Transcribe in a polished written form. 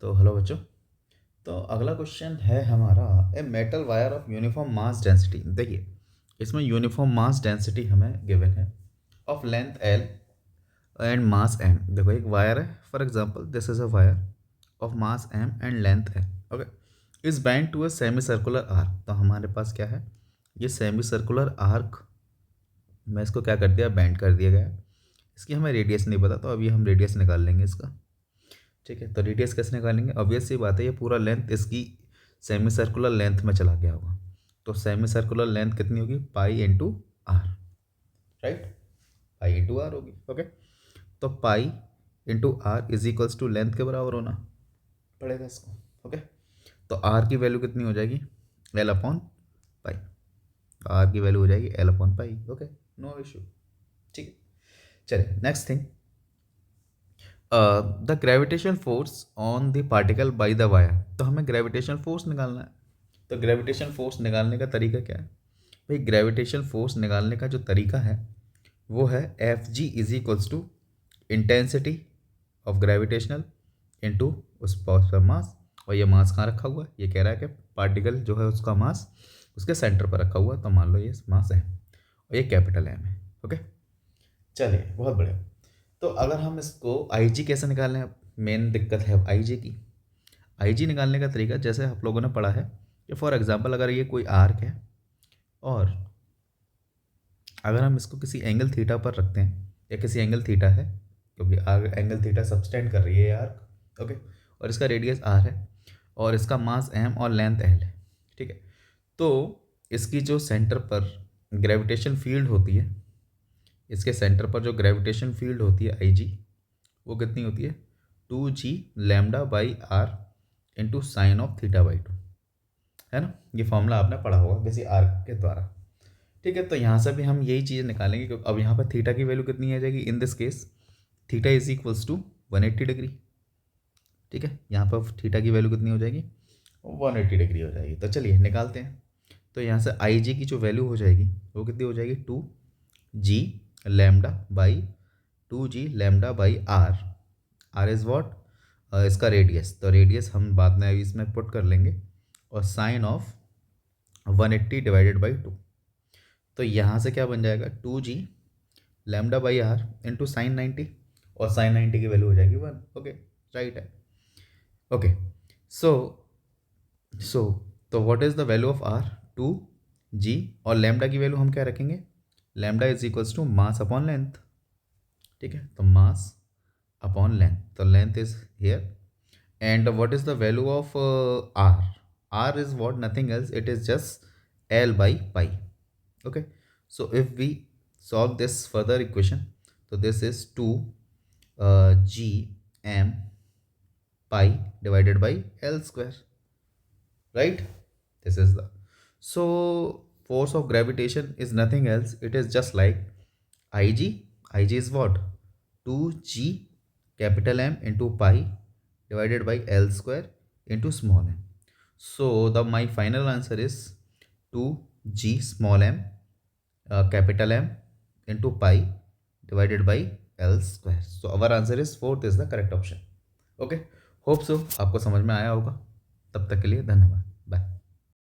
तो हेलो बच्चों। तो अगला क्वेश्चन है हमारा a metal wire of uniform mass density. देखिए इसमें यूनिफॉर्म मास डेंसिटी हमें गिवन है of length L and mass M. देखो एक वायर है, for example this is a wire of mass M and length L. Okay, is bend to a semi circular arc. तो हमारे पास क्या है, ये सेमी सर्कुलर आर्क में इसको क्या कर दिया, बैंड कर दिया गया है। इसकी हमें रेडियस नहीं पता, तो अभी हम रेडियस निकाल लेंगे इसका। ठीक है, तो रेडियस कैसे निकालेंगे, ऑब्वियस सी बात है, ये पूरा लेंथ इसकी सेमी सर्कुलर लेंथ में चला गया होगा। तो सेमी सर्कुलर लेंथ कितनी होगी, pi into R, right, pi into R होगी। ओके, तो pi into R is equals to length के बराबर होना पड़ेगा इसको। ओके, तो आर की वैल्यू कितनी हो जाएगी, एल अपॉन पाई। आर की वैल्यू हो जाएगी L upon pi. Okay, no issue. ठीक है, चलिए next thing, the gravitation force on the particle by the wire. तो हमें ग्रेविटेशन फोर्स निकालना है। तो ग्रेविटेशन फोर्स निकालने का तरीका क्या है भाई, ग्रेविटेशन फोर्स निकालने का जो तरीका है वो है F G is equals to intensity of gravitational into उस का मास। और ये मास कहाँ रखा हुआ है, ये कह रहा है कि पार्टिकल जो है उसका मास उसके सेंटर पर रखा हुआ है, तो मान लो ये मास है और ये कैपिटल एम है। ओके, चलिए बहुत बढ़िया। तो अगर हम इसको आई जी कैसे निकालें, मेन दिक्कत है आई जी की। आई जी निकालने का तरीका जैसे आप लोगों ने पढ़ा है कि फॉर एग्जांपल अगर ये कोई आर्क है और अगर हम इसको किसी एंगल थीटा पर रखते हैं, या किसी एंगल थीटा है क्योंकि एंगल थीटा सबस्टेंड कर रही है ये आर्क। ओके, और इसका रेडियस आर है और इसका मास एम और लेंथ एल है। ठीक है, तो इसकी जो सेंटर पर ग्रेविटेशन फील्ड होती है, इसके सेंटर पर जो ग्रेविटेशन फील्ड होती है आई जी, वो कितनी होती है, 2g lambda by R into sine of theta by 2, है ना। ये फॉर्मूला आपने पढ़ा होगा किसी आर्क के द्वारा। ठीक है, तो यहाँ से भी हम यही चीज़ निकालेंगे क्योंकि अब यहाँ पर थीटा की वैल्यू कितनी आ जाएगी, in this case theta is equals to 180 degree. ठीक है, यहाँ पर थीटा की वैल्यू कितनी हो जाएगी, 180 डिग्री हो जाएगी। तो चलिए निकालते हैं। तो यहाँ से आई जी की जो वैल्यू हो जाएगी वो कितनी हो जाएगी, 2g lambda by 2g lambda by R. R is what, इसका रेडियस। तो रेडियस हम बाद में अभी इसमें पुट कर लेंगे, और साइन ऑफ 180 डिवाइडेड बाई 2। तो यहाँ से क्या बन जाएगा, 2g lambda by R into sine 90, और साइन 90 की वैल्यू हो जाएगी 1। ओके, राइट है। ओके, सो सो तो what is the value of R, 2g, और लैम्डा की वैल्यू हम क्या रखेंगे, lambda is equals to mass upon length. ठीक है, तो मास अपॉन लेंथ, तो length is here, and what is the value of r? R is what, nothing else, it is just L by pi. Okay, so if we solve this further equation, so this is 2 g m pi divided by L square, right? This is the, so force of gravitation is nothing else, it is just like ig. Ig is what, 2g capital M into pi divided by L square into small m. So the my final answer is 2g small m capital M into pi divided by L square. So our answer is fourth is the correct option. Okay, hope so आपको समझ में आया होगा। तब तक के लिए धन्यवाद।